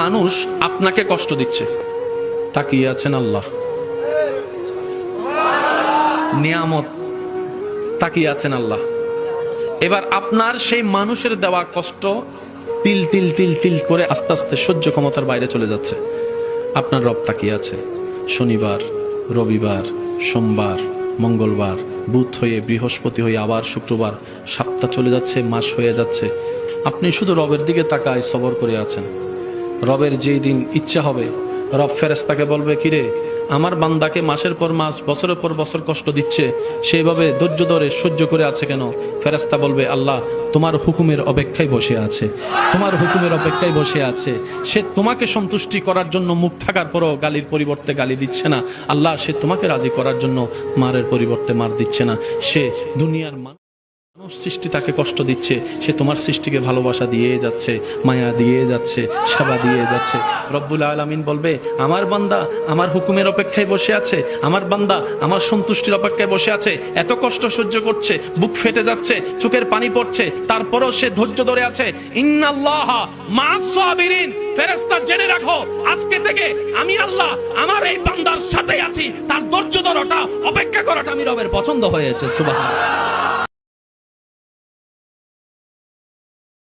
মানুষ আপনাকে কষ্ট দিচ্ছে, তাকিয়ে আছেন আল্লাহ। নিয়ামত, তাকিয়ে আছেন আল্লাহ। এবার আপনার সেই মানুষের দেওয়া কষ্ট তিল তিল তিল তিল করে আস্তে আস্তে সহ্য ক্ষমতার বাইরে চলে যাচ্ছে। আপনার রব তাকিয়ে আছে। শনিবার, রবিবার, সোমবার, মঙ্গলবার, বুধ হয়ে বৃহস্পতি হয়ে আবার শুক্রবার, সপ্তাহ চলে যাচ্ছে, মাস হয়ে যাচ্ছে। আপনি শুধু রবের দিকে তাকায় সবর করে আছেন। রবের যেই দিন ইচ্ছা হবে, রব ফেরেশতাকে বলবে, কিরে আমার বান্দাকে মাসের পর মাস, বছরের পর বছর কষ্ট দিচ্ছে, সেইভাবে ধৈর্য ধরে সহ্য করে আছে কেন? ফেরেশতা বলবে, আল্লাহ তোমার হুকুমের অপেক্ষায় বসে আছে, তোমার হুকুমের অপেক্ষায় বসে আছে। সে তোমাকে সন্তুষ্টি করার জন্য মুখ থাকার পরও গালির পরিবর্তে গালি দিচ্ছে না। আল্লাহ সে তোমাকে রাজি করার জন্য মারের পরিবর্তে মার দিচ্ছে না। সে দুনিয়ার মানুষ সৃষ্টি তাকে কষ্ট দিচ্ছে, সে তোমার সৃষ্টিকে ভালোবাসা দিয়ে যাচ্ছে, মায়া দিয়ে যাচ্ছে, সেবা দিয়ে যাচ্ছে। রব্বুল আলামিন বলবে, আমার বান্দা আমার হুকুমের অপেক্ষায় বসে আছে, আমার বান্দা আমার সন্তুষ্টির অপেক্ষায় বসে আছে। এত কষ্ট সহ্য করছে, বুক ফেটে যাচ্ছে, চোখের পানি পড়ছে, তারপরও সে ধৈর্য ধরে আছে। ইন্নাল্লাহা মা'আস সাবিরিন। ফেরেশতা জেনে রাখো, আজকে থেকে আমি আল্লাহ আমার এই বান্দার সাথে আছি। তার ধৈর্য ধরাটা, অপেক্ষা করাটা আমি রবের পছন্দ হয়েছে। সুবহানাল্লাহ।